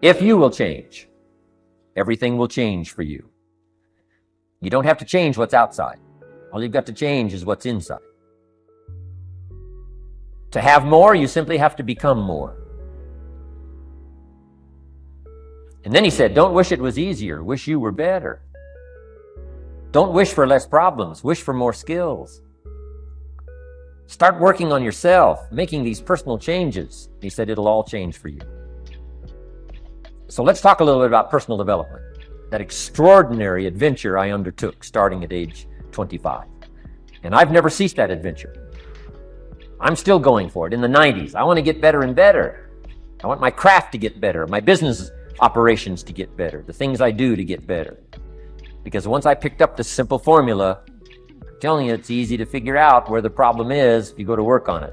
If you will change, everything will change for you. You don't have to change what's outside. All you've got to change is what's inside. To have more, you simply have to become more. And then he said, don't wish it was easier. Wish you were better. Don't wish for less problems. Wish for more skills. Start working on yourself, making these personal changes. He said it'll all change for you. So let's talk a little bit about personal development. That extraordinary adventure I undertook starting at age 25. And I've never ceased that adventure. I'm still going for it. In the 90s, I want to get better and better. I want my craft to get better, my business operations to get better, the things I do to get better. Because once I picked up this simple formula, I'm telling you, it's easy to figure out where the problem is if you go to work on it.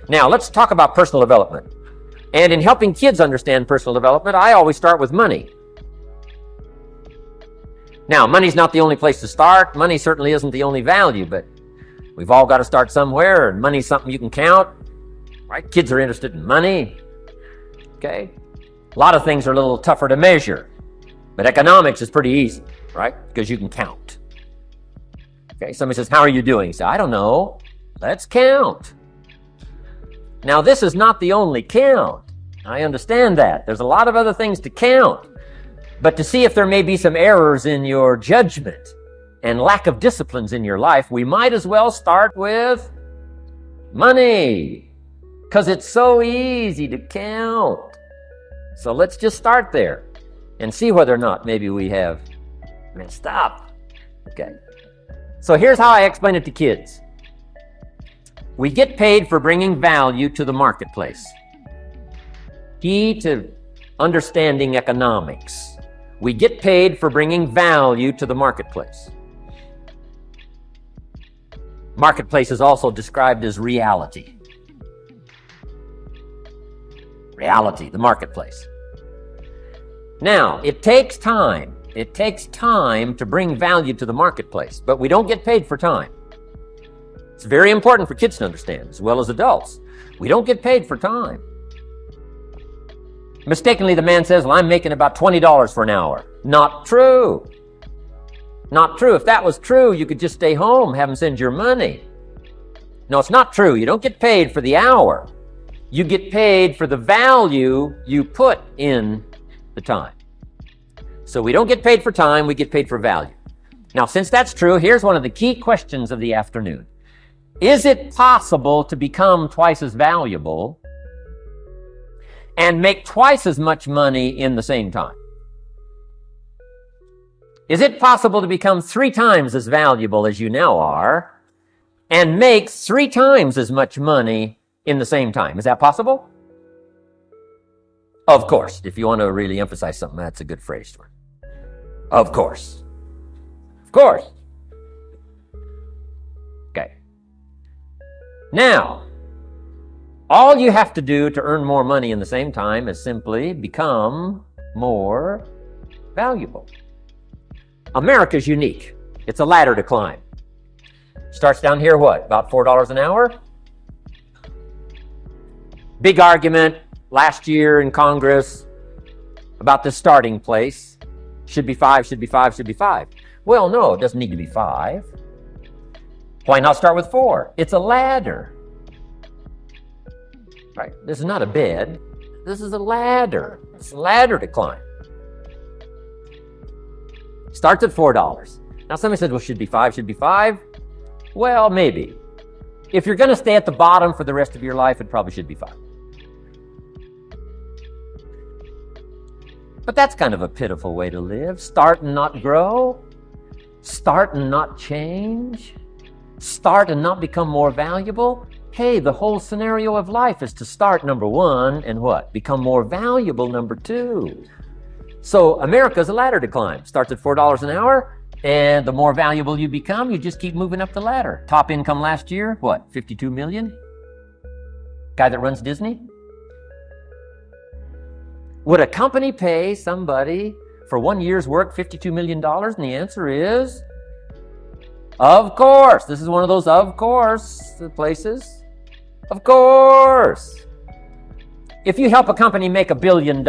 Now, let's talk about personal development. And in helping kids understand personal development, I always start with money. Now, money's not the only place to start. Money certainly isn't the only value, but we've all got to start somewhere, and money's something you can count, right? Kids are interested in money, okay? A lot of things are a little tougher to measure, but economics is pretty easy, right? Because you can count. Okay, somebody says, how are you doing? You say, I don't know. Let's count. Now, this is not the only count. I understand that. There's a lot of other things to count. But to see if there may be some errors in your judgment and lack of disciplines in your life, we might as well start with money, because it's so easy to count. So let's just start there and see whether or not maybe we have messed up. Okay. So here's how I explain it to kids. We get paid for bringing value to the marketplace. Key to understanding economics. We get paid for bringing value to the marketplace. Marketplace is also described as reality. Reality, the marketplace. Now, it takes time. It takes time to bring value to the marketplace, but we don't get paid for time. It's very important for kids to understand, as well as adults. We don't get paid for time. Mistakenly, the man says, well, I'm making about $20 for an hour. Not true. Not true. If that was true, you could just stay home, have them send your money. No, it's not true. You don't get paid for the hour. You get paid for the value you put in the time. So we don't get paid for time, we get paid for value. Now, since that's true, here's one of the key questions of the afternoon. Is it possible to become twice as valuable and make twice as much money in the same time? Is it possible to become 3 times as valuable as you now are and make 3 times as much money in the same time? Is that possible? Of course. If you want to really emphasize something, that's a good phrase for it. Of course. Of course. Okay. Now, all you have to do to earn more money in the same time is simply become more valuable. America's unique. It's a ladder to climb. Starts down here, what? About $4 an hour? Big argument last year in Congress about the starting place. Should be 5, should be 5, should be 5. Well, no, it doesn't need to be 5. Why not start with 4? It's a ladder. Right? This is not a bed. This is a ladder. It's a ladder to climb. Starts at $4. Now somebody said, well, should be 5, should be 5. Well, maybe. If you're going to stay at the bottom for the rest of your life, it probably should be 5. But that's kind of a pitiful way to live. Start and not grow. Start and not change. Start and not become more valuable. Hey, the whole scenario of life is to start, number 1, and what? Become more valuable, number 2. So America's a ladder to climb. Starts at $4 an hour, and the more valuable you become, you just keep moving up the ladder. Top income last year, what? 52 million? Guy that runs Disney? Would a company pay somebody for 1 year's work $52 million? And the answer is, of course. This is one of those of course places. Of course. If you help a company make $1 billion,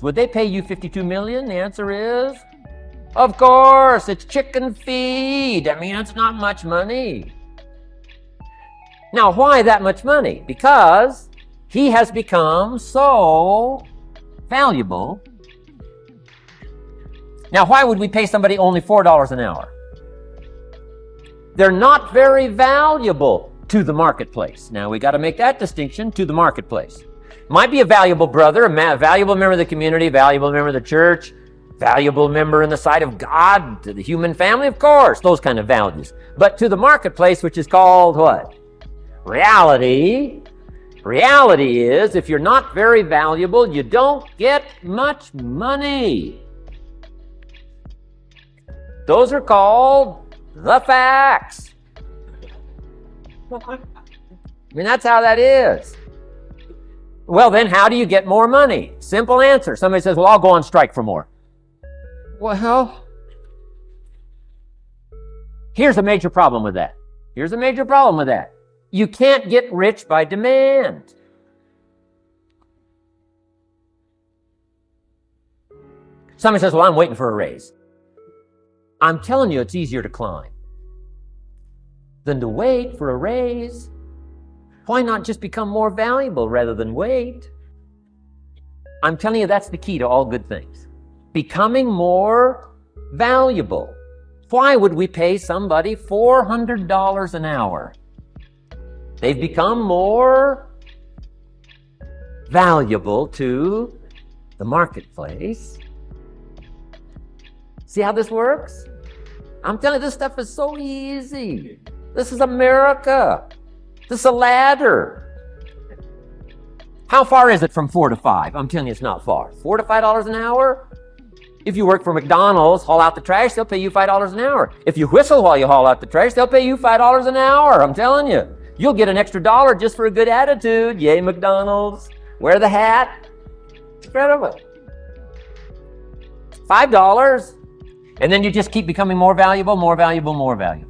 would they pay you $52 million? The answer is, of course, it's chicken feed. I mean, it's not much money. Now, why that much money? Because he has become so valuable. Now, why would we pay somebody only $4 an hour? They're not very valuable to the marketplace. Now, we got to make that distinction, to the marketplace. Might be a valuable brother, a valuable member of the community, valuable member of the church, valuable member in the sight of God, to the human family, of course, those kind of values. But to the marketplace, which is called what? Reality. Reality is, if you're not very valuable, you don't get much money. Those are called the facts. I mean, that's how that is. Well, then how do you get more money? Simple answer. Somebody says, well, I'll go on strike for more. Well, here's a major problem with that. Here's a major problem with that. You can't get rich by demand. Somebody says, well, I'm waiting for a raise. I'm telling you, it's easier to climb than to wait for a raise. Why not just become more valuable rather than wait? I'm telling you, that's the key to all good things. Becoming more valuable. Why would we pay somebody $400 an hour? They've become more valuable to the marketplace. See how this works? I'm telling you, this stuff is so easy. This is America. This is a ladder. How far is it from 4 to 5? I'm telling you, it's not far. $4 to $5 an hour? If you work for McDonald's, haul out the trash, they'll pay you $5 an hour. If you whistle while you haul out the trash, they'll pay you $5 an hour. I'm telling you. You'll get an extra $1 just for a good attitude. Yay, McDonald's. Wear the hat. Incredible. $5. And then you just keep becoming more valuable, more valuable, more valuable.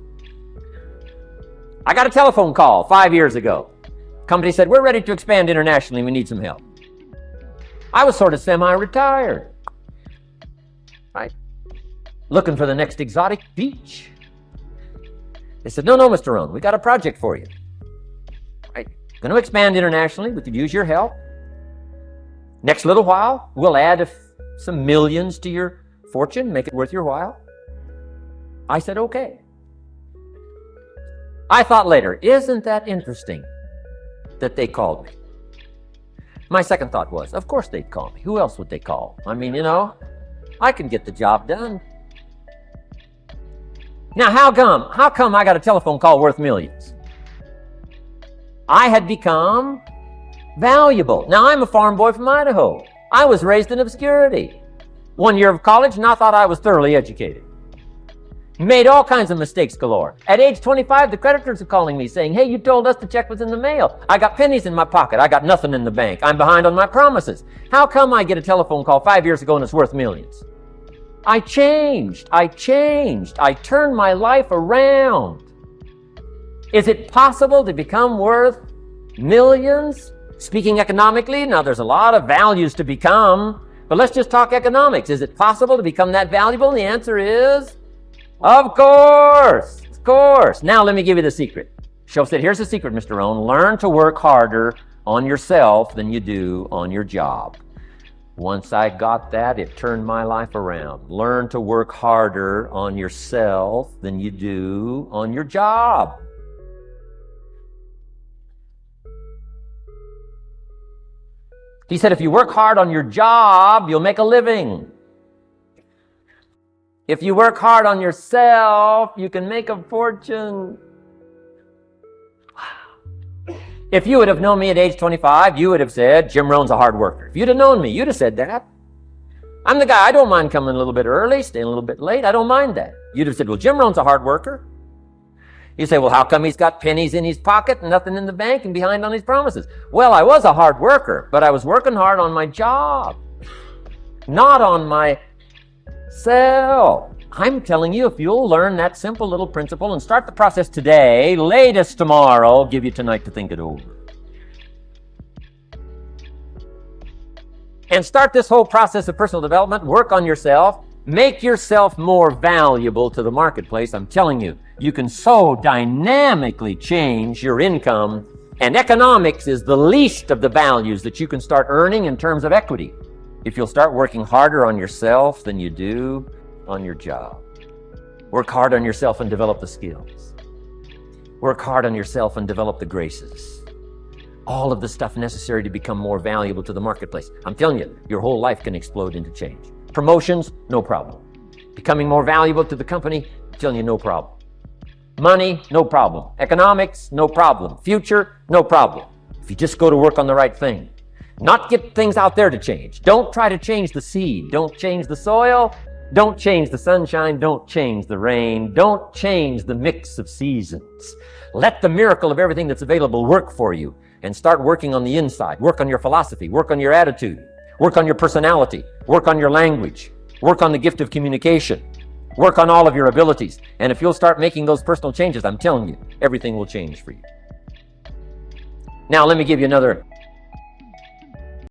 I got a telephone call 5 years ago. Company said, we're ready to expand internationally. We need some help. I was sort of semi-retired. Right? Looking for the next exotic beach. They said, no, Mr. Rohn, we got a project for you. Right? Going to expand internationally. We could use your help. Next little while, we'll add some millions to your fortune, make it worth your while. I said, okay. I thought later, isn't that interesting that they called me? My second thought was, of course they'd call me. Who else would they call? I mean, I can get the job done. Now, how come I got a telephone call worth millions? I had become valuable. Now, I'm a farm boy from Idaho. I was raised in obscurity. 1 year of college, and I thought I was thoroughly educated. Made all kinds of mistakes galore. At age 25, the creditors are calling me saying, hey, you told us the check was in the mail. I got pennies in my pocket. I got nothing in the bank. I'm behind on my promises. How come I get a telephone call 5 years ago and it's worth millions? I changed. I turned my life around. Is it possible to become worth millions? Speaking economically, now there's a lot of values to become, but let's just talk economics. Is it possible to become that valuable? And the answer is, of course. Now let me give you the secret. Show said, here's the secret, Mr. Rohn. Learn to work harder on yourself than you do on your job. Once I got that, it turned my life around. Learn to work harder on yourself than you do on your job. He said, if you work hard on your job, you'll make a living. If you work hard on yourself, you can make a fortune. Wow. If you would have known me at age 25, you would have said, Jim Rohn's a hard worker. If you'd have known me, you'd have said that. I'm the guy, I don't mind coming a little bit early, staying a little bit late. I don't mind that. You'd have said, well, Jim Rohn's a hard worker. You say, well, how come he's got pennies in his pocket and nothing in the bank and behind on his promises? Well, I was a hard worker, but I was working hard on my job, not on myself. I'm telling you, if you'll learn that simple little principle and start the process today, latest tomorrow, I'll give you tonight to think it over. and start this whole process of personal development. Work on yourself. Make yourself more valuable to the marketplace. I'm telling you, you can so dynamically change your income, and economics is the least of the values that you can start earning in terms of equity if you'll start working harder on yourself than you do on your job. Work hard on yourself and develop the skills. Work hard on yourself and develop the graces. All of the stuff necessary to become more valuable to the marketplace. I'm telling you, your whole life can explode into change. Promotions, no problem. Becoming more valuable to the company, I'm telling you, no problem. Money, no problem. Economics, no problem. Future, no problem. If you just go to work on the right thing. Not get things out there to change. Don't try to change the seed. Don't change the soil. Don't change the sunshine. Don't change the rain. Don't change the mix of seasons. Let the miracle of everything that's available work for you, and start working on the inside. Work on your philosophy. Work on your attitude. Work on your personality. Work on your language. Work on the gift of communication. Work on all of your abilities. And if you'll start making those personal changes, I'm telling you, everything will change for you. Now, let me give you another